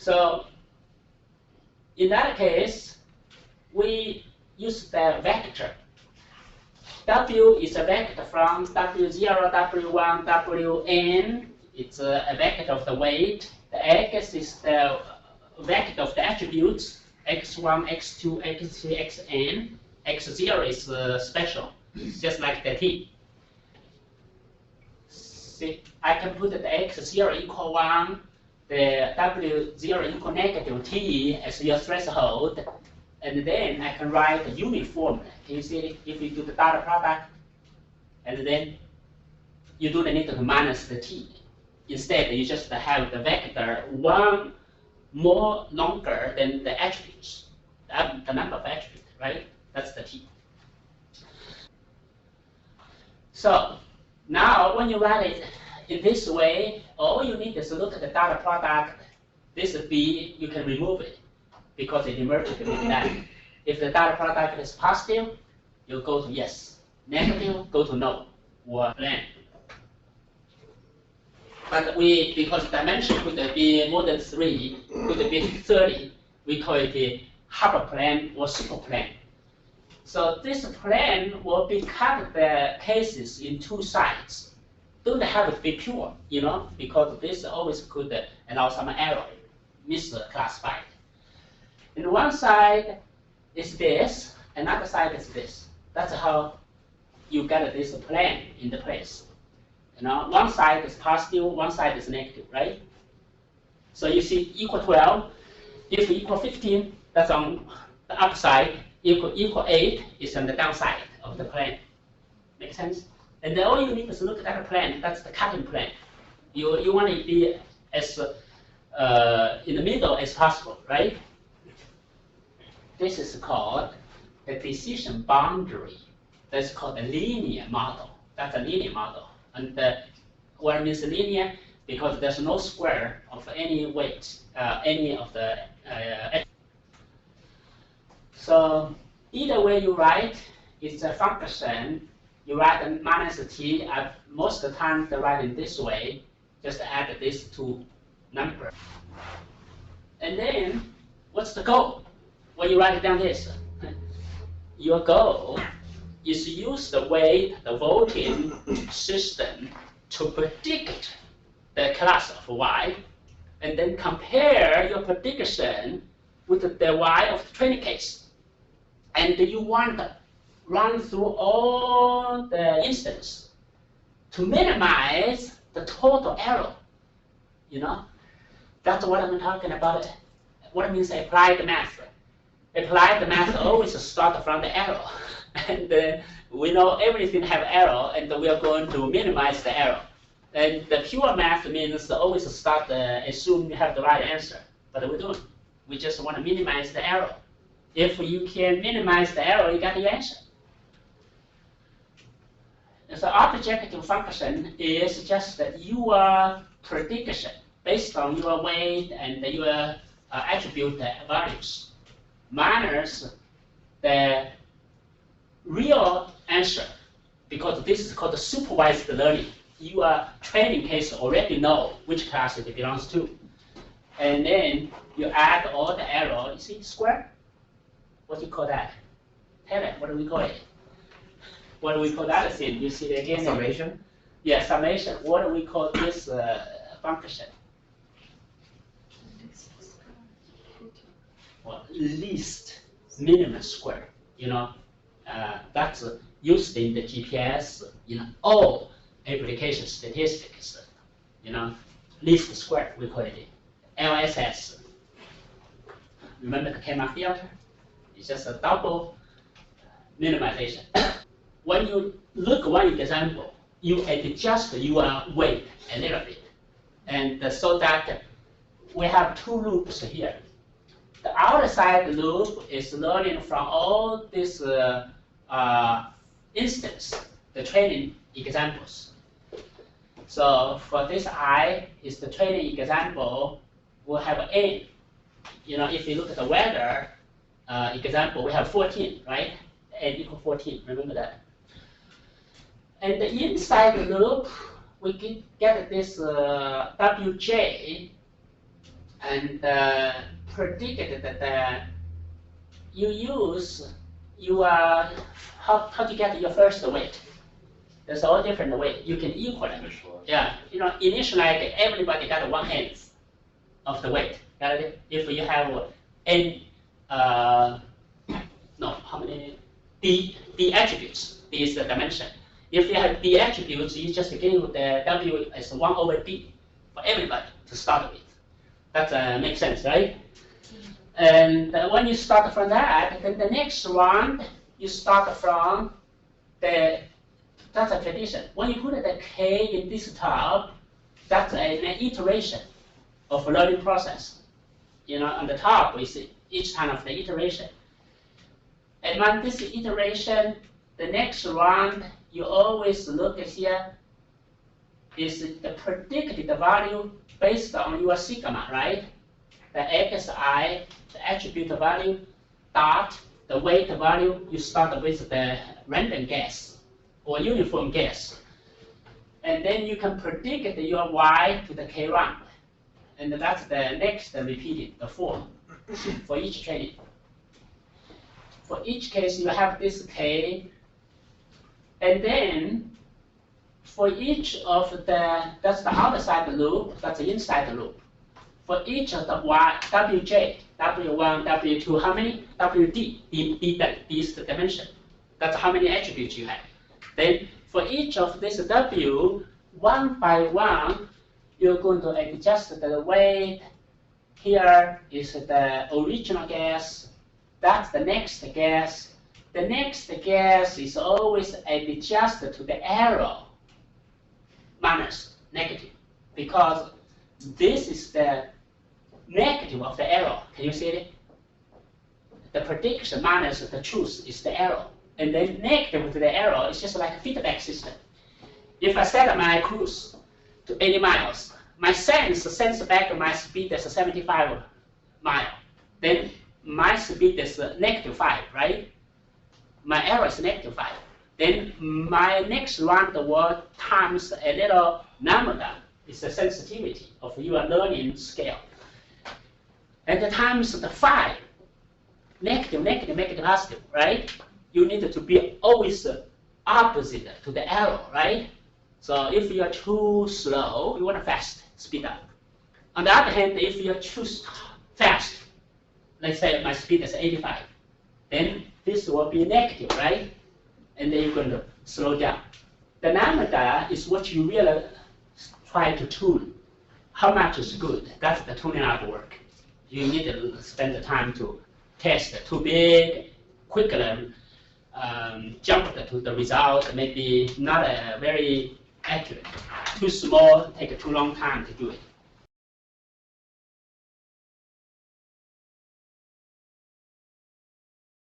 So in that case, we use the vector. W is a vector from W0, W1, Wn. It's a vector of the weight. The X is the vector of the attributes, X1, X2, X3, Xn. X0 is special, just like the T. See, I can put the X0 equal 1, the W0 equal negative T as your threshold, and then I can write a uniform. Can you see it? If you do the dot product, and then you don't need to minus the T. Instead, you just have the vector one more longer than the attributes, the number of attributes, right? That's the T. So now when you write it in this way, all you need is to look at the dot product. This B, you can remove it because it emerged with that. If the dot product is positive, you go to yes. Negative, go to no or blank. But because dimension could be more than 3, could be 30, we call it a hyperplane or superplane. So this plane will be cut the cases in 2 sides. Don't have to be pure, because this always could allow some error, misclassified. And one side is this, another side is this. That's how you get this plane in the place. One side is positive, one side is negative, right? So you see equal 12, if equal 15, that's on the upside, equal 8 is on the downside of the plane. Make sense? And then all you need is look at that plane, that's the cutting plane. You want to be as in the middle as possible, right? This is called the decision boundary. That's called a linear model. That's a linear model. And what means linear? Because there's no square of any weight, any of the. So either way you write, it's a function. You write minus t. Most of the time they write in this way. Just add these 2 numbers. And then what's the goal? When you write it down this, your goal is to use the weight, the voting system to predict the class of Y, and then compare your prediction with the Y of the training case. And you want to run through all the instances to minimize the total error. That's what I'm talking about. What means applied math? Applied math always starts from the error. And we know everything have error, and we are going to minimize the error. And the pure math means always start assume you have the right answer, but we don't. We just want to minimize the error. If you can minimize the error, you got your answer. And so objective function is just your prediction based on your weight and your attribute values minus the real answer, because this is called supervised learning. Your training case already know which class it belongs to. And then you add all the error, you see, square? What do you call that? Tell it, what do we call it? What do we call that thing? You see it again? Summation? Yeah, summation. What do we call this function? Well, least minimum square, that's used in the GPS, all application statistics, least square, we call it LSS. Remember the Kmart filter? It's just a double minimization. When you look at one example, you adjust your weight a little bit. And so that we have 2 loops here. The outside loop is learning from all these instance, the training examples. So for this I is the training example, we'll have N. If you look at the weather example, we have 14, right? N equal 14, remember that. And the inside loop, we can get this Wj and predicted that you use your how to get your first weight. There's all different ways. You can equal it. Yeah, initially like everybody got 1/8 of the weight. Got it? If you have n, how many d attributes? D is the dimension. If you have d attributes, you just give the w as 1/d for everybody to start with. That makes sense, right? And when you start from that, then the next round you start from that's a tradition. When you put the k in this top, that's an iteration of a learning process. On the top we see each time of the iteration. And when this iteration, the next round, you always look at here is the predicted value based on your sigma, right? The xi, the attribute value, dot, the weight value, you start with the random guess or uniform guess. And then you can predict your y to the k round. And that's the next repeated, the form, for each training. For each case, you have this k. And then for each of that's the outside loop, that's the inside loop. For each of the y, wj, w1, w2, how many? wd, d is the dimension. That's how many attributes you have. Then for each of this w, one by one, you're going to adjust the weight. Here is the original guess. That's the next guess. The next guess is always adjusted to the error minus negative, because this is the negative of the error. Can you see it? The prediction minus the truth is the error. And then negative to the error is just like a feedback system. If I set my cruise to 80 miles, my sense sends back my speed as 75 miles. Then my speed is -5, right? My error is -5. Then my next round will times a little lambda is the sensitivity of your learning scale. And the times the 5, negative, negative, negative, positive, right? You need to be always opposite to the error, right? So if you are too slow, you want to fast, speed up. On the other hand, if you are too fast, let's say my speed is 85, then this will be negative, right? And then you're going to slow down. The lambda is what you really try to tune. How much is good? That's the tuning out work. You need to spend the time to test. Too big, quickly jump to the result, maybe not very accurate. Too small, take too long time to do it.